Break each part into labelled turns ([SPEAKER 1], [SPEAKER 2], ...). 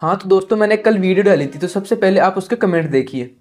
[SPEAKER 1] हाँ तो दोस्तों, मैंने कल वीडियो डाली थी, तो सबसे पहले आप उसके कमेंट देखिए।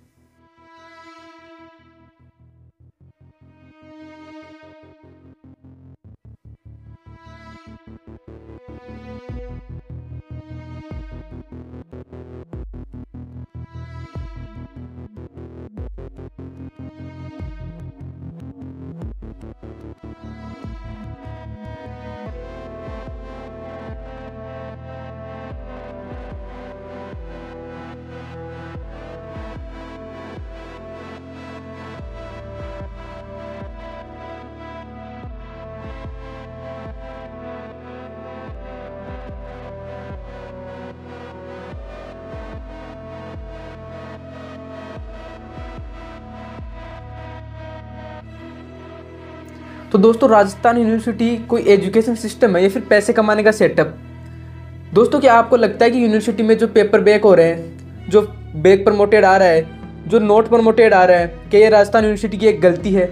[SPEAKER 1] तो दोस्तों, राजस्थान यूनिवर्सिटी कोई एजुकेशन सिस्टम है या फिर पैसे कमाने का सेटअप? दोस्तों, क्या आपको लगता है कि यूनिवर्सिटी में जो पेपर बैक हो रहे हैं, जो बैक प्रमोटेड आ रहा है, जो नोट प्रमोटेड आ रहा है, क्या ये राजस्थान यूनिवर्सिटी की एक गलती है,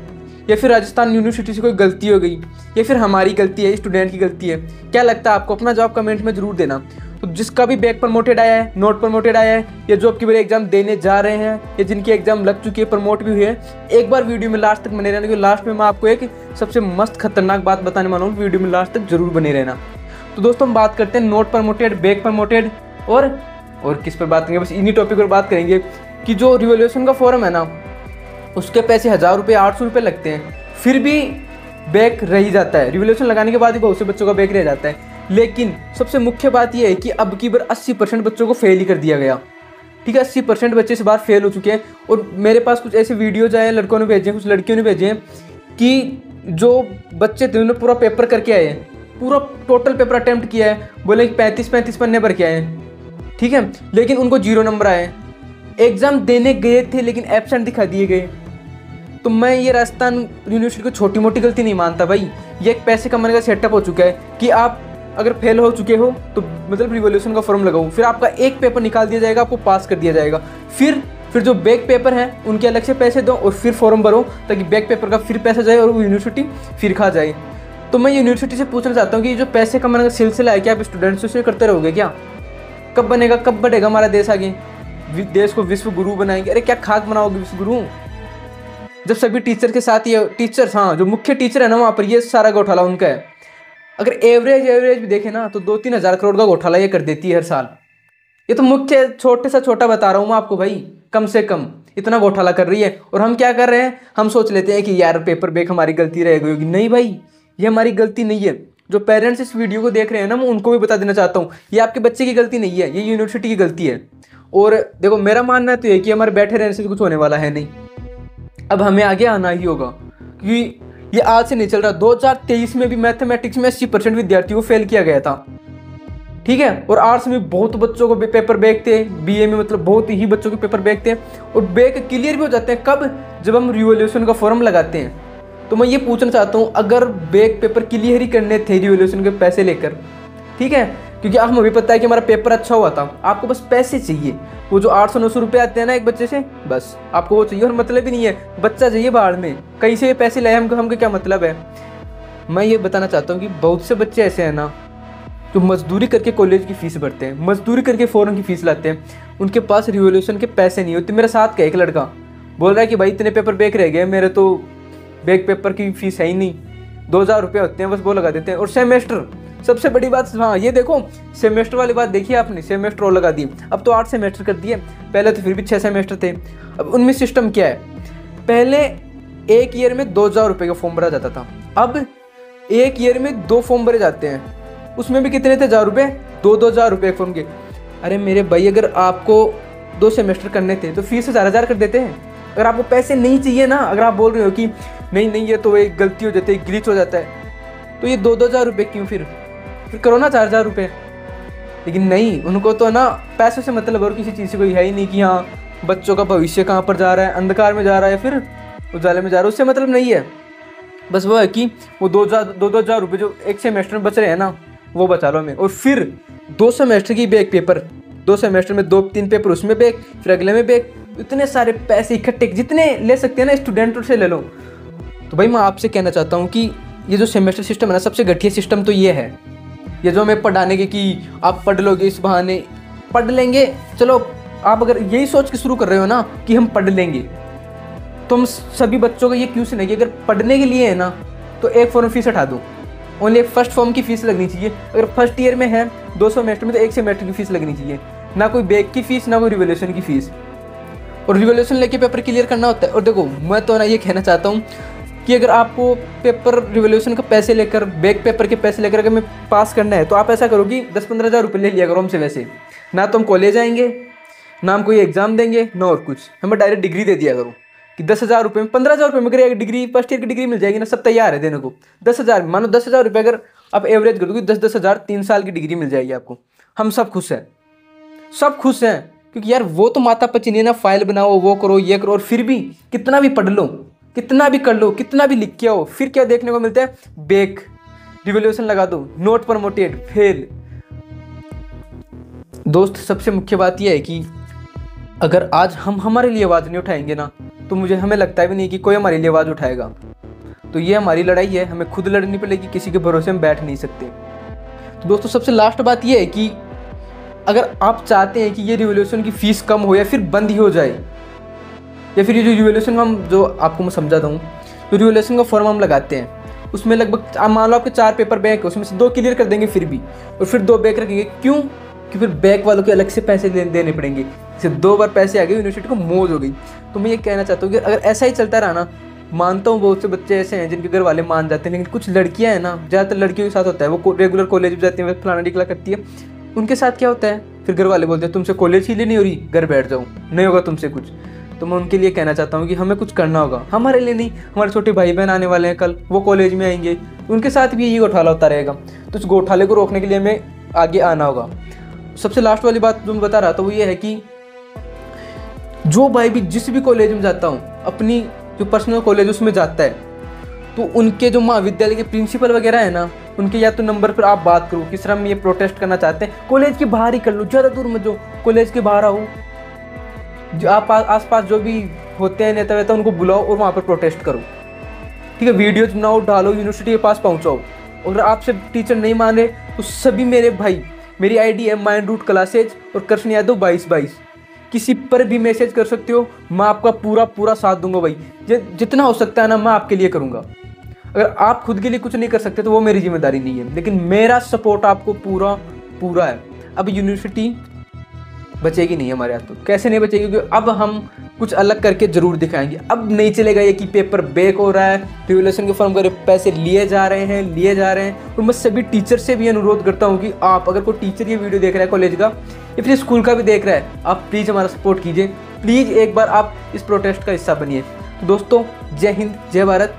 [SPEAKER 1] या फिर राजस्थान यूनिवर्सिटी से कोई गलती हो गई, या फिर हमारी गलती है, स्टूडेंट की गलती है? क्या लगता है आपको? अपना जवाब कमेंट में जरूर देना। तो जिसका भी बैक प्रमोटेड आया है, नोट प्रमोटेड आया है, या जो आपकी बार एग्जाम देने जा रहे हैं, या जिनकी एग्जाम लग चुकी है, प्रमोट भी हुई है, एक बार वीडियो में लास्ट तक बने रहना, क्योंकि लास्ट में मैं आपको एक सबसे मस्त खतरनाक बात बताने वाला हूँ। वीडियो में लास्ट तक जरूर बने रहना। तो दोस्तों, हम बात करते हैं नोट प्रमोटेड, बैक प्रमोटेड और किस पर बात करेंगे? बस इन्हीं टॉपिक पर बात करेंगे कि जो रिवॉल्यूशन का फॉर्म है ना, उसके पैसे 1000 रुपये 800 रुपये लगते हैं, फिर भी बैक रह ही जाता है। रिवॉल्यूशन लगाने के बाद ही बहुत से बच्चों का बैक रह जाता है। लेकिन सबसे मुख्य बात यह है कि अब की बार 80% बच्चों को फेल ही कर दिया गया। ठीक है, 80% बच्चे इस बार फेल हो चुके हैं। और मेरे पास कुछ ऐसे वीडियोज आए हैं, लड़कों ने भेजे हैं, कुछ लड़कियों ने भेजे हैं, कि जो बच्चे थे उन्होंने पूरा पेपर करके आए हैं, पूरा टोटल पेपर अटेम्प्ट किया है, बोले कि 35 पन्ने भर के आए हैं। ठीक है, लेकिन उनको 0 नंबर आए। एग्जाम देने गए थे लेकिन एब्सेंट दिखा दिए गए। तो मैं ये राजस्थान यूनिवर्सिटी को छोटी मोटी गलती नहीं मानता भाई। ये एक पैसे कमाने का सेटअप हो चुका है कि आप अगर फेल हो चुके हो तो मतलब रिवॉल्यूशन का फॉर्म लगाओ, फिर आपका एक पेपर निकाल दिया जाएगा, आपको पास कर दिया जाएगा। फिर जो बैक पेपर हैं उनके अलग से पैसे दो और फिर फॉर्म भरो, ताकि बैक पेपर का फिर पैसा जाए और वो यूनिवर्सिटी फिर खा जाए। तो मैं यूनिवर्सिटी से पूछना चाहता हूँ कि जो पैसे कमाने का सिलसिला है, क्या आप स्टूडेंट्स से करते रहोगे क्या? कब बनेगा, कब बढ़ेगा हमारा देश आगे? देश को विश्व गुरु बनाएंगे? अरे क्या खाक बनाओगे विश्व गुरु, जब सभी टीचर के साथ ये टीचर्स, हाँ जो मुख्य टीचर है ना वहाँ पर, ये सारा घोटाला उनका है। अगर एवरेज भी देखे ना तो 2-3 हज़ार करोड़ का घोटाला ये कर देती है हर साल। ये तो मुख्य छोटे से छोटा बता रहा हूँ मैं आपको भाई, कम से कम इतना घोटाला कर रही है। और हम क्या कर रहे हैं, हम सोच लेते हैं कि यार पेपर बैक हमारी गलती रह गई होगी। नहीं भाई, ये हमारी गलती नहीं है। जो पेरेंट्स इस वीडियो को देख रहे हैं ना, मैं उनको भी बता देना चाहता हूँ, ये आपके बच्चे की गलती नहीं है, ये यूनिवर्सिटी की गलती है। और देखो, मेरा मानना तो ये कि हमारे बैठे रहने से कुछ होने वाला है नहीं, अब हमें आगे आना ही होगा, क्योंकि ये आज से नहीं चल रहा। 2023 में भी मैथमेटिक्स में 80% विद्यार्थियों को फेल किया गया था। ठीक है, और आर्ट्स में बहुत बच्चों को पेपर बैक थे, बीए में मतलब बहुत ही बच्चों के पेपर बैक थे, और बैक क्लियर भी हो जाते हैं। कब? जब हम रिवॉल्यूशन का फॉर्म लगाते हैं। तो मैं ये पूछना चाहता हूँ, अगर बैक पेपर क्लियर ही करने थे रिवॉल्यूशन के पैसे लेकर, ठीक है, क्योंकि अब हमें पता है कि हमारा पेपर अच्छा हुआ था, आपको बस पैसे चाहिए। वो जो 800-900 रुपये आते हैं ना एक बच्चे से, बस आपको वो चाहिए, और मतलब ही नहीं है, बच्चा चाहिए बाहर में, कहीं से ये पैसे लाए हमको क्या मतलब है? मैं ये बताना चाहता हूँ कि बहुत से बच्चे ऐसे हैं ना, जो मजदूरी करके कॉलेज की फीस भरते हैं, मजदूरी करके फॉरेन की फीस लाते हैं, उनके पास रिवॉल्यूशन के पैसे नहीं होते। मेरे साथ का एक लड़का बोल रहा है कि भाई इतने पेपर बैक रह गए, मेरे तो बैक पेपर की फीस है ही नहीं, 2000 रुपये होते हैं बस, वो लगा देते हैं। और सेमेस्टर, सबसे बड़ी बात, हाँ ये देखो, सेमेस्टर वाली बात देखिए आपने, सेमेस्टर और लगा दिए, अब तो 8 सेमेस्टर कर दिए, पहले तो फिर भी 6 सेमेस्टर थे। अब उनमें सिस्टम क्या है, पहले एक ईयर में 2000 रुपये का फॉर्म भरा जाता था, अब एक ईयर में 2 फॉर्म भरे जाते हैं, उसमें भी कितने थे, 1000 रुपये, 2-2000 रुपये एक फॉर्म के। अरे मेरे भाई, अगर आपको 2 सेमेस्टर करने थे तो फीस 1000 कर देते हैं। अगर आपको पैसे नहीं चाहिए ना, अगर आप बोल रहे हो कि नहीं ये तो एक गलती हो जाती है, ग्लिच हो जाता है, तो ये 2-2000 रुपये क्यों? फिर करो ना 4000 रुपये। लेकिन नहीं, उनको तो ना पैसों से मतलब और किसी चीज़ से कोई है ही नहीं, कि हाँ बच्चों का भविष्य कहाँ पर जा रहा है, अंधकार में जा रहा है फिर उजाले में जा रहा है, उससे मतलब नहीं है। बस वो है कि वो 2-2000 रुपये जो एक सेमेस्टर में बच रहे हैं ना, वो बचा लो हमें। और फिर 2 सेमेस्टर की बैक पेपर, 2 सेमेस्टर में 2-3 पेपर उसमें बैक, फिर अगले में बैक, इतने सारे पैसे इकट्ठे जितने ले सकते हैं ना स्टूडेंट से ले लो। तो भाई मैं आपसे कहना चाहता हूँ कि ये जो सेमेस्टर सिस्टम है ना, सबसे घटिया सिस्टम तो ये है। ये जो हमें पढ़ाने के कि आप पढ़ लोगे इस बहाने, पढ़ लेंगे, चलो आप अगर यही सोच के शुरू कर रहे हो ना कि हम पढ़ लेंगे, तो हम सभी बच्चों का ये क्वेश्चन है कि अगर पढ़ने के लिए है ना तो एक फॉर्म फीस हटा दो, ओनली एक फर्स्ट फॉर्म की फीस लगनी चाहिए। अगर फर्स्ट ईयर में है 2 सेमेस्टर में तो 1 सेमेस्टर की फीस लगनी चाहिए, ना कोई बैक की फीस ना कोई रिवोल्यूशन की फीस। और रिवोल्यूशन लेके पेपर क्लियर करना होता है। और देखो मैं तो ना ये कहना चाहता हूँ कि अगर आपको पेपर रिवोल्यूशन का पैसे लेकर, बैक पेपर के पैसे लेकर अगर मैं पास करना है तो आप ऐसा करो कि 10-15 हज़ार रुपये ले लिया करो हमसे। वैसे ना तो हम कॉलेज आएंगे, ना हम कोई एग्जाम देंगे, ना और कुछ, हमें डायरेक्ट डिग्री दे दिया करो कि 10,000 रुपये में 15,000 रुपये में अगर डिग्री फर्स्ट ईयर की डिग्री मिल जाएगी ना, सब तैयार है देने को। 10,000 मानो 10,000 रुपये अगर आप एवरेज कर दोगे 10-10 हज़ार 3 साल की डिग्री मिल जाएगी आपको। हम सब खुश हैं, सब खुश हैं, क्योंकि यार वो तो माता पची नहीं है ना, फाइल बनाओ, वो करो, ये करो, और फिर भी कितना भी पढ़ लो, कितना भी कर लो, कितना भी लिख के आओ, फिर क्या देखने को मिलता है? बैक, रिवोल्यूशन लगा दो, नोट प्रमोटेड, फेल। दोस्त सबसे मुख्य बात यह है कि अगर आज हम हमारे लिए आवाज़ नहीं उठाएंगे ना तो हमें लगता भी नहीं कि कोई हमारे लिए आवाज़ उठाएगा। तो ये हमारी लड़ाई है, हमें खुद लड़नी पड़ेगी, किसी के भरोसे हम बैठ नहीं सकते। तो दोस्तों सबसे लास्ट बात ये है कि अगर आप चाहते हैं कि ये रिवोल्यूशन की फ़ीस कम हो या फिर बंद ही हो जाए, या फिर ये जो रिवोल्यूशन हम जो आपको मैं समझाता हूँ, तो रिवोल्यूशन का फॉर्म हम लगाते हैं, उसमें लगभग मान लो आपके 4 पेपर बैक है, उसमें से 2 क्लियर कर देंगे फिर भी, और फिर 2 बैक रखेंगे। क्यों? कि फिर बैक वालों के अलग से पैसे देने पड़ेंगे। जैसे 2 बार पैसे आ गए, यूनिवर्सिटी को मौज हो गई। तो मैं ये कहना चाहता हूँ कि अगर ऐसा ही चलता रहा ना, मानता हूँ बहुत से बच्चे ऐसे हैं जिनके घर वाले मान जाते हैं, लेकिन कुछ लड़कियाँ हैं ना, ज़्यादातर लड़कियों के साथ होता है, वो रेगुलर कॉलेज जाती हैं, फलाना टिकला करती है, उनके साथ क्या होता है, फिर घर वाले बोलते हैं तुमसे कॉलेज ही नहीं हो रही, घर बैठ जाओ, नहीं होगा तुमसे कुछ। तो मैं उनके लिए कहना चाहता हूँ कि हमें कुछ करना होगा, हमारे लिए नहीं, हमारे छोटे भाई बहन आने वाले हैं कल, वो कॉलेज में आएंगे, उनके साथ भी यही घोटाला होता रहेगा। तो इस घोटाले को रोकने के लिए हमें आगे आना होगा। सबसे लास्ट वाली बात जो मैं बता रहा था वो ये है कि जो भाई भी जिस भी कॉलेज में जाता हूँ, अपनी जो पर्सनल कॉलेज उसमें जाता है, तो उनके जो महाविद्यालय के प्रिंसिपल वगैरह है ना, उनके या तो नंबर पर आप बात करो कि सर हम ये प्रोटेस्ट करना चाहते हैं, कॉलेज के बाहर ही कर लो, ज़्यादा दूर मत जाओ, कॉलेज के बाहर आओ, जो आप आसपास जो भी होते हैं नेता वेता उनको बुलाओ और वहाँ पर प्रोटेस्ट करो, ठीक है, वीडियोज बनाओ, डालो, यूनिवर्सिटी के पास पहुँचाओ। अगर आपसे टीचर नहीं मान रहे तो सभी मेरे भाई, मेरी आईडी है माइंड रूट क्लासेज और कृष्ण यादव 2222, किसी पर भी मैसेज कर सकते हो, मैं आपका पूरा साथ दूंगा भाई, जितना हो सकता है ना मैं आपके लिए करूँगा। अगर आप खुद के लिए कुछ नहीं कर सकते तो वो मेरी जिम्मेदारी नहीं है, लेकिन मेरा सपोर्ट आपको पूरा है। अब यूनिवर्सिटी बचेगी नहीं हमारे हाथ, तो कैसे नहीं बचेगी? क्योंकि अब हम कुछ अलग करके जरूर दिखाएंगे। अब नहीं चलेगा ये कि पेपर बैक हो रहा है, रिवोल्यूशन के फॉर्म के पैसे लिए जा रहे हैं। और मैं सभी टीचर से भी अनुरोध करता हूँ कि आप, अगर कोई टीचर ये वीडियो देख रहा है कॉलेज का या फिर स्कूल का भी देख रहा है, आप प्लीज़ हमारा सपोर्ट कीजिए, प्लीज़ एक बार आप इस प्रोटेस्ट का हिस्सा बनिए। तो दोस्तों, जय हिंद, जय भारत।